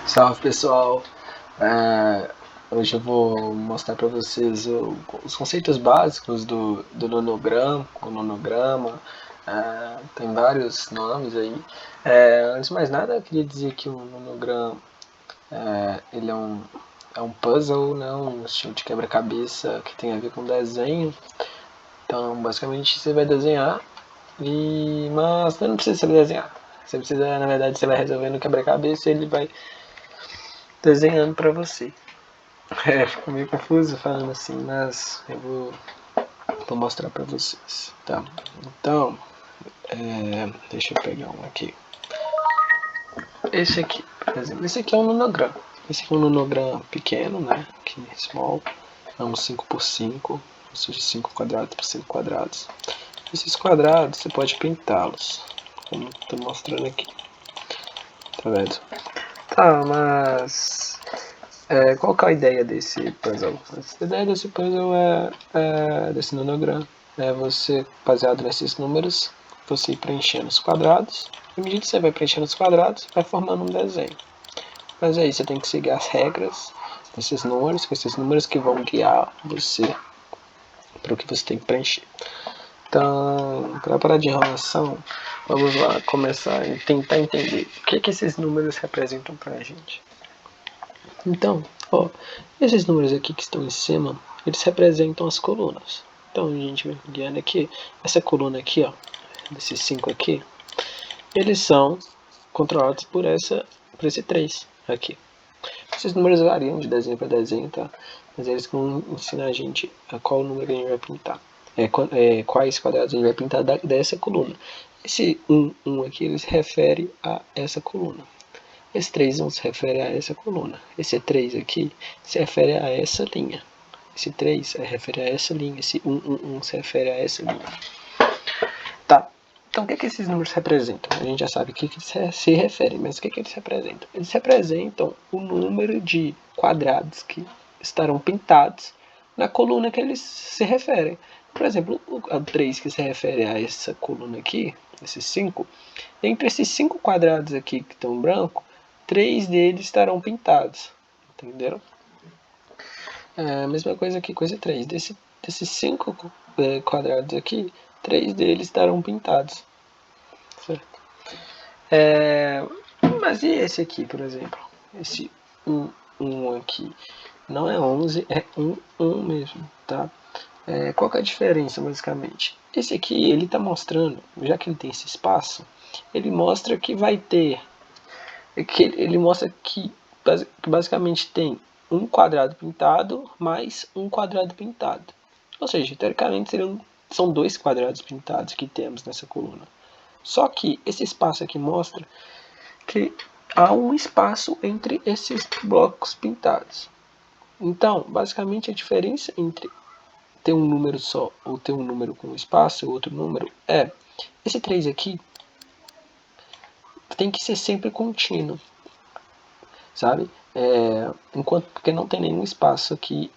Salve pessoal, hoje eu vou mostrar para vocês os conceitos básicos do nonograma, tem vários nomes aí. Antes de mais nada, eu queria dizer que o nonograma ele é um puzzle, né, um estilo de quebra-cabeça que tem a ver com desenho. Então basicamente você vai desenhar, mas você não precisa saber desenhar. Você precisa, na verdade, você vai resolvendo o quebra-cabeça e ele vai desenhando para você. Ficou meio confuso falando assim, mas eu vou mostrar pra vocês, tá? Então, deixa eu pegar um aqui. Esse aqui, por exemplo, esse aqui é um nonograma. Esse aqui é um nonograma pequeno, né? Aqui, small, é um 5x5, ou seja, 5 quadrados por 5 quadrados. Esses quadrados você pode pintá-los, como estou mostrando aqui. Tá vendo? Tá, mas qual que é a ideia desse puzzle? A ideia desse puzzle desse nonograma, é você, baseado nesses números, você ir preenchendo os quadrados. À medida que você vai preenchendo os quadrados, vai formando um desenho. Mas aí você tem que seguir as regras desses números, que esses números que vão guiar você para o que você tem que preencher. Então, para parar de enrolação, vamos lá começar a tentar entender o que esses números representam para a gente. Então, ó, esses números aqui que estão em cima, eles representam as colunas. Então, a gente vai guiando aqui, essa coluna aqui, ó, desses 5 aqui, eles são controlados por esse 3 aqui. Esses números variam de desenho para desenho, tá? Mas eles vão ensinar a gente a qual número que a gente vai pintar. Quais quadrados a gente vai pintar dessa coluna. Esse 1 aqui, ele se refere a essa coluna. Esse 3 não se refere a essa coluna. Esse 3 aqui se refere a essa linha. Esse 3 se refere a essa linha. Esse 1 se refere a essa linha. Tá. Então o que esses números representam? A gente já sabe o que eles se referem, mas o que eles representam? Eles representam o número de quadrados que estarão pintados na coluna que eles se referem. Por exemplo, o 3 que se refere a essa coluna aqui, esses 5, entre esses 5 quadrados aqui que estão branco, 3 deles estarão pintados. Entenderam? A mesma coisa aqui com esse 3. Desses 5 quadrados aqui, 3 deles estarão pintados. Certo? Mas e esse aqui, por exemplo? Esse 1 aqui. Não é 11, é 1 mesmo, tá? Qual que é a diferença, basicamente? Esse aqui, ele está mostrando, já que ele tem esse espaço, ele mostra que vai ter... Ele mostra que basicamente tem um quadrado pintado mais um quadrado pintado. Ou seja, teoricamente são 2 quadrados pintados que temos nessa coluna. Só que esse espaço aqui mostra que há um espaço entre esses blocos pintados. Então, basicamente, a diferença entre ter um número só ou ter um número com espaço e outro número é esse 3 aqui tem que ser sempre contínuo, sabe? Porque não tem nenhum espaço aqui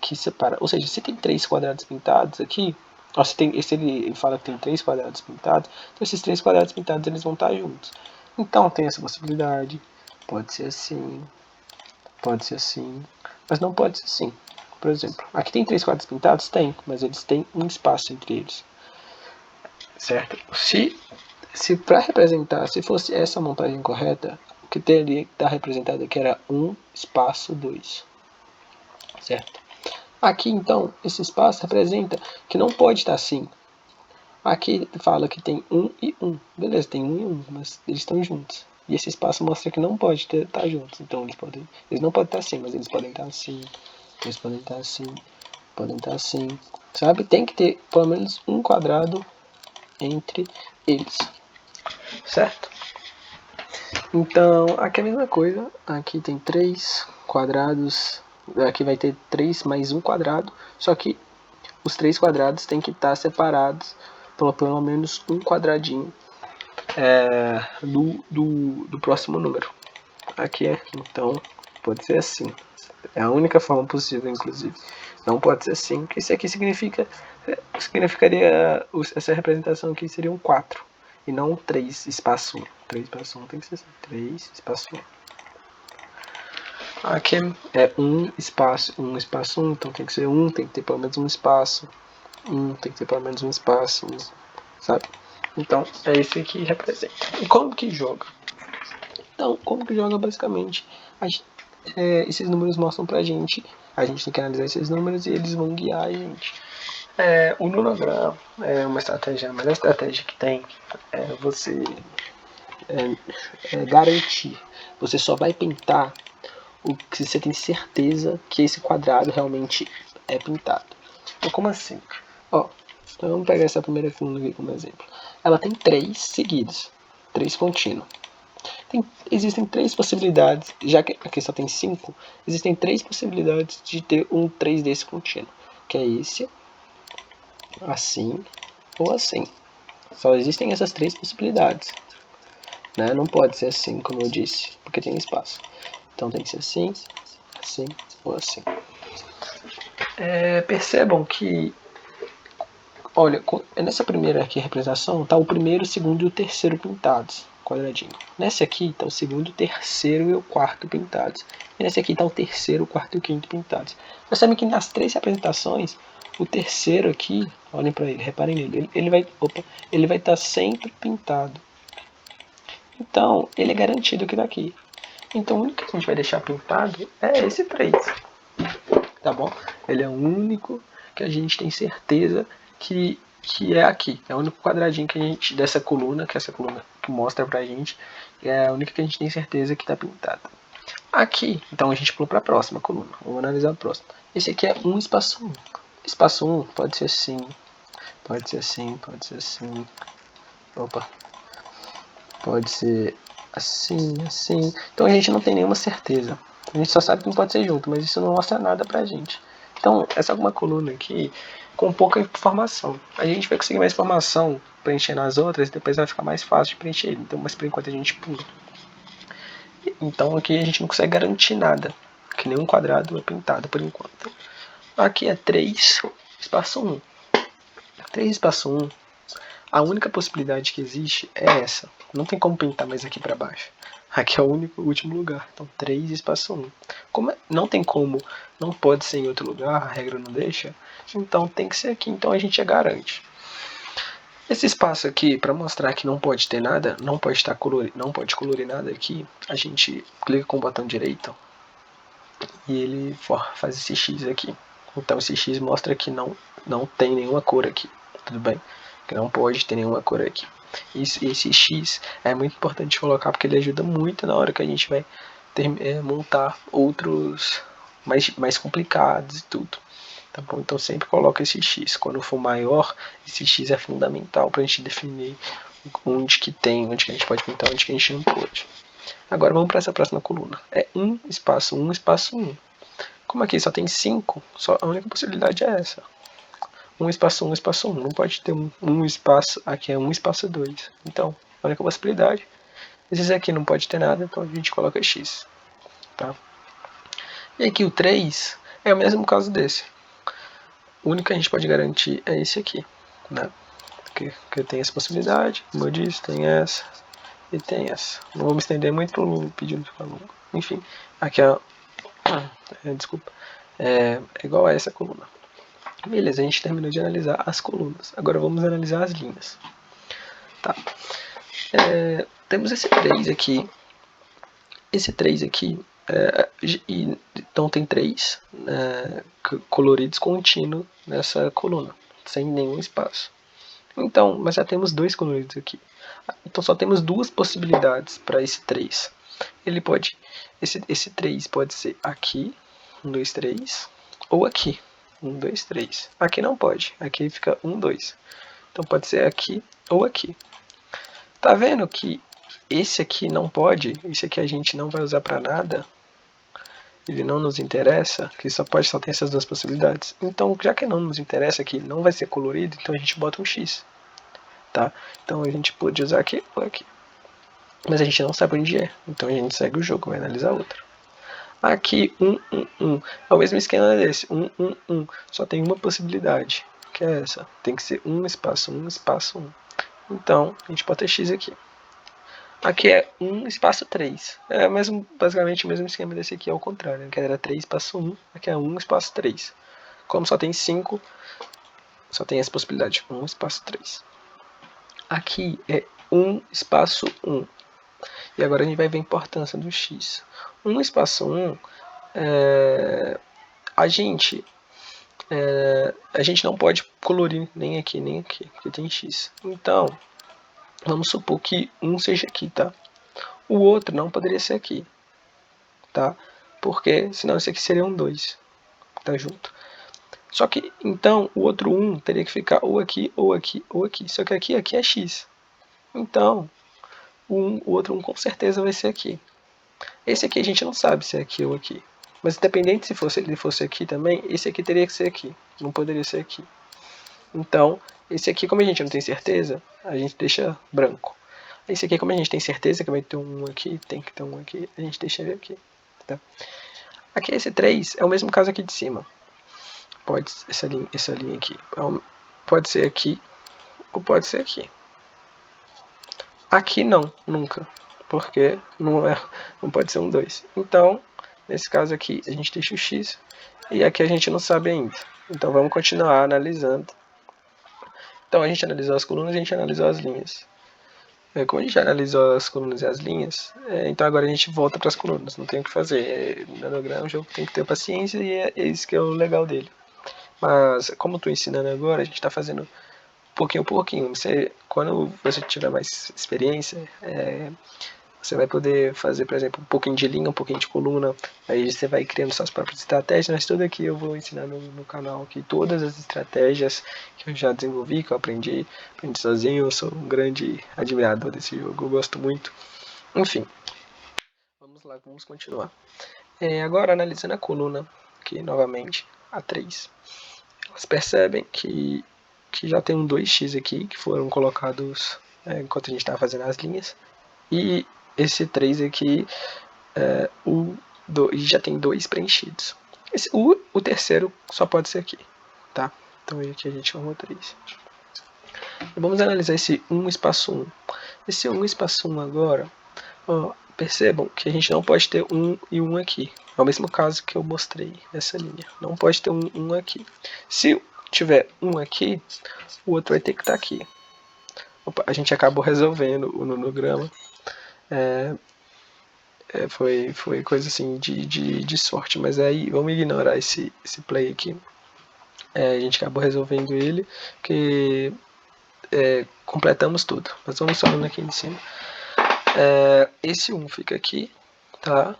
que separa. Ou seja, se tem 3 quadrados pintados aqui, se ele fala que tem 3 quadrados pintados, então esses 3 quadrados pintados eles vão estar juntos. Então tem essa possibilidade, pode ser assim, mas não pode ser assim. Por exemplo, aqui tem 3 quadrados pintados? Tem, mas eles têm um espaço entre eles. Certo? Se para representar, se fosse essa montagem correta, o que teria que estar representado aqui era 1 espaço 2. Certo? Aqui então, esse espaço representa que não pode estar assim. Aqui fala que tem 1 e 1. Beleza, tem 1 e 1, mas eles estão juntos. E esse espaço mostra que não pode estar juntos. Então eles não podem estar assim, mas eles podem estar assim. Eles podem estar assim. Podem estar assim. Sabe? Tem que ter pelo menos um quadrado entre eles. Certo? Então, aqui é a mesma coisa. Aqui tem 3 quadrados. Aqui vai ter 3 mais um quadrado. Só que os 3 quadrados têm que estar separados por pelo menos um quadradinho do próximo número. Aqui então pode ser assim. É a única forma possível, inclusive. Não pode ser assim, porque isso aqui significaria, essa representação aqui seria um 4 e não 3 espaço 1. 3 espaço 1 tem que ser assim, 3 espaço 1. Aqui é um espaço 1, então tem que ser tem que ter pelo menos um espaço, tem que ter pelo menos um espaço, sabe? Então é isso que representa. E como que joga? Então, como que joga basicamente? Esses números mostram pra gente, a gente tem que analisar esses números e eles vão guiar a gente. O nonograma é uma estratégia, a melhor estratégia que tem é você garantir. Você só vai pintar o que você tem certeza que esse quadrado realmente é pintado. Então, como assim? Ó, então vamos pegar essa primeira coluna aqui como exemplo. Ela tem 3 seguidos, 3 contínuos. Existem 3 possibilidades, já que aqui só tem 5, existem 3 possibilidades de ter um 3 desse contínuo, que é esse, assim ou assim. Só existem essas 3 possibilidades. Né? Não pode ser assim, como eu disse, porque tem espaço. Então tem que ser assim, assim ou assim. Percebam que, olha, nessa primeira aqui representação está o primeiro, o segundo e o terceiro pintados, quadradinho. Nessa aqui está o segundo, o terceiro e o quarto pintados. E nessa aqui está o terceiro, o quarto e o quinto pintados. Percebem que nas 3 representações, o terceiro aqui, olhem para ele, reparem nele, ele vai estar sempre pintado. Então, ele é garantido que daqui. Então, o único que a gente vai deixar pintado é esse 3. Tá bom? Ele é o único que a gente tem certeza que é aqui. É o único quadradinho que a gente, dessa coluna, que essa coluna que mostra pra gente, é a única que a gente tem certeza que está pintada. Aqui, então a gente pulou para a próxima coluna. Vamos analisar a próxima. Esse aqui é um espaço 1. Espaço 1 pode ser assim, pode ser assim, pode ser assim. Opa. Pode ser assim, assim. Então a gente não tem nenhuma certeza. A gente só sabe que não pode ser junto, mas isso não mostra nada pra gente. Então, essa é uma coluna aqui com pouca informação. A gente vai conseguir mais informação preencher nas outras e depois vai ficar mais fácil de preencher. Então, mas por enquanto a gente pula. Então aqui a gente não consegue garantir nada, que nenhum quadrado é pintado por enquanto. Aqui é 3, espaço 1. 3, espaço 1. A única possibilidade que existe é essa. Não tem como pintar mais aqui para baixo. Aqui é o último lugar. Então 3, espaço 1. Como não tem como, não pode ser em outro lugar, a regra não deixa, então tem que ser aqui. Então a gente garante. Esse espaço aqui, para mostrar que não pode ter nada, não pode estar colorido, não pode colorir nada aqui, a gente clica com o botão direito e ele faz esse X aqui. Então esse X mostra que não tem nenhuma cor aqui, tudo bem? Que não pode ter nenhuma cor aqui. Esse X é muito importante colocar porque ele ajuda muito na hora que a gente vai montar outros mais complicados e tudo. Tá bom? Então sempre coloca esse X. Quando for maior, esse X é fundamental para a gente definir onde que a gente pode pintar, onde que a gente não pode. Agora vamos para essa próxima coluna. É 1, espaço 1, espaço 1. Como aqui só tem 5, a única possibilidade é essa. 1, espaço 1, espaço 1. Não pode ter um espaço, aqui é 1, espaço 2. Então, a única possibilidade. Esses aqui não pode ter nada, então a gente coloca X. Tá? E aqui o 3 é o mesmo caso desse. O único que a gente pode garantir é esse aqui, né? Que tem essa possibilidade, como eu disse, tem essa e tem essa. Não vou me estender muito para o pedido ficar longo. Enfim, aqui desculpa, é igual a essa coluna. Beleza, a gente terminou de analisar as colunas. Agora vamos analisar as linhas. Tá. Temos esse 3 aqui. Esse 3 aqui, então tem 3 coloridos contínuos nessa coluna, sem nenhum espaço. Então, mas já temos 2 coloridos aqui. Então só temos 2 possibilidades para esse 3. Ele pode, esse 3 pode ser aqui, 1, 2, 3, ou aqui, 1, 2, 3. Aqui não pode, aqui fica 1, 2. Então pode ser aqui ou aqui. Tá vendo que esse aqui não pode, esse aqui a gente não vai usar para nada, ele não nos interessa, que só tem essas 2 possibilidades. Então, já que não nos interessa, que não vai ser colorido, então a gente bota um X. Tá? Então a gente pode usar aqui ou aqui. Mas a gente não sabe onde é, então a gente segue o jogo, vai analisar outra. Aqui, 1, 1, 1. É o mesmo esquema desse, 1, 1, 1. Só tem uma possibilidade, que é essa. Tem que ser 1, espaço 1, espaço 1. Então, a gente bota X aqui. Aqui é 1 espaço 3. É mesmo, basicamente o mesmo esquema desse aqui, ao contrário. Né? Que era 3 espaço 1, aqui é 1 espaço 3. Como só tem 5, só tem essa possibilidade, 1 espaço 3. Aqui é 1 espaço 1. E agora a gente vai ver a importância do x. 1 espaço 1, a gente não pode colorir nem aqui, porque tem x. Então, vamos supor que 1 seja aqui, tá? O outro não poderia ser aqui, tá? Porque senão esse aqui seria um 2, tá junto. Só que, então, o outro 1 teria que ficar ou aqui, ou aqui, ou aqui. Só que aqui é x. Então, o outro 1 com certeza vai ser aqui. Esse aqui a gente não sabe se é aqui ou aqui. Mas independente se ele fosse aqui também, esse aqui teria que ser aqui. Não poderia ser aqui. Então, esse aqui, como a gente não tem certeza, a gente deixa branco. Esse aqui, como a gente tem certeza que vai ter um aqui, tem que ter um aqui, a gente deixa ele aqui. Tá? Aqui esse 3 é o mesmo caso aqui de cima. Pode essa linha aqui. Pode ser aqui ou pode ser aqui. Aqui não, nunca. Porque não pode ser um 2. Então, nesse caso aqui, a gente deixa o x. E aqui a gente não sabe ainda. Então vamos continuar analisando. Então a gente analisou as colunas, a gente analisou as linhas. Como a gente analisou as colunas e as linhas, então agora a gente volta para as colunas, não tem o que fazer. Nanograma, o jogo tem que ter paciência e é isso que é o legal dele. Mas como eu estou ensinando agora, a gente está fazendo pouquinho a pouquinho. Quando você tiver mais experiência, você vai poder fazer, por exemplo, um pouquinho de linha, um pouquinho de coluna. Aí você vai criando suas próprias estratégias. Mas tudo aqui eu vou ensinar no canal aqui todas as estratégias que eu já desenvolvi, que eu aprendi sozinho. Eu sou um grande admirador desse jogo, eu gosto muito. Enfim, vamos lá, vamos continuar. Agora analisando a coluna, aqui novamente, a 3. Elas percebem que já tem um 2x aqui, que foram colocados enquanto a gente estava fazendo as linhas. E esse 3 aqui, já tem 2 preenchidos. O terceiro só pode ser aqui, tá? Então aqui a gente formou 3. Vamos analisar esse 1 espaço 1. Esse 1 espaço 1 agora, percebam que a gente não pode ter 1 e 1 aqui. É o mesmo caso que eu mostrei nessa linha. Não pode ter 1 aqui. Se tiver 1 aqui, o outro vai ter que estar aqui. Opa, a gente acabou resolvendo o nonograma. Foi coisa assim de sorte, mas aí vamos ignorar esse play aqui. A gente acabou resolvendo ele, que completamos tudo. Mas vamos só aqui em cima. Esse 1 fica aqui, tá?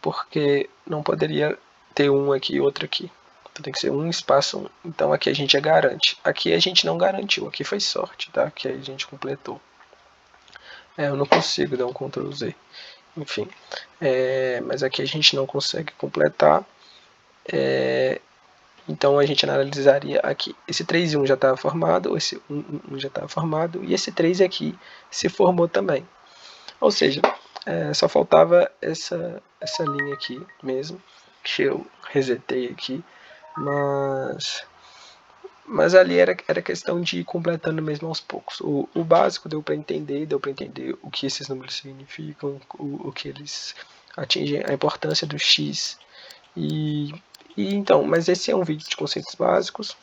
Porque não poderia ter um aqui e outro aqui. Então tem que ser 1 espaço 1. Então aqui a gente já garante. Aqui a gente não garantiu, aqui foi sorte, tá? Que a gente completou. Eu não consigo dar um Ctrl Z. Enfim, mas aqui a gente não consegue completar. Então a gente analisaria aqui. Esse 3 e 1 já estava formado, esse 1 já estava formado, e esse 3 aqui se formou também. Ou seja, só faltava essa linha aqui mesmo, que eu resetei aqui, mas ali era questão de ir completando mesmo aos poucos. O básico deu para entender o que esses números significam, o que eles atingem, a importância do x. Então, mas esse é um vídeo de conceitos básicos.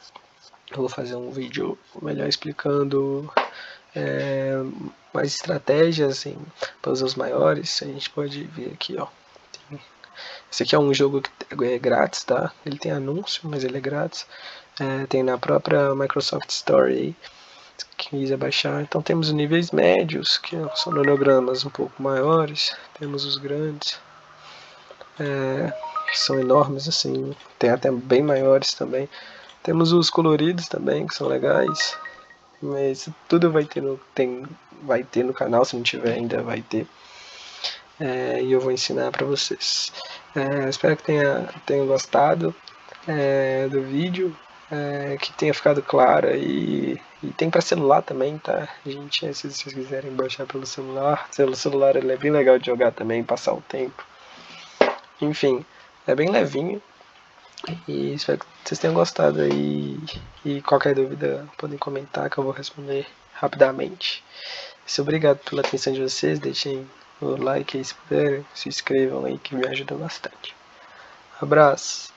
Eu vou fazer um vídeo melhor explicando mais estratégias assim, para os maiores. A gente pode ver aqui, ó. Esse aqui é um jogo que é grátis, tá? Ele tem anúncio, mas ele é grátis. Tem na própria Microsoft Store aí, quem quiser baixar. Então temos os níveis médios, que são nonogramas um pouco maiores. Temos os grandes, que são enormes assim. Tem até bem maiores também. Temos os coloridos também, que são legais. Mas tudo vai ter no canal, se não tiver ainda vai ter. E eu vou ensinar para vocês. Espero que tenham gostado do vídeo, que tenha ficado claro. E tem para celular também, tá? Gente, se vocês quiserem baixar pelo celular ele é bem legal de jogar também, passar o tempo. Enfim, é bem levinho. E espero que vocês tenham gostado aí. E qualquer dúvida podem comentar que eu vou responder rapidamente. Obrigado pela atenção de vocês, deixem o like aí se puderem, se inscrevam aí que me ajuda bastante. Abraço!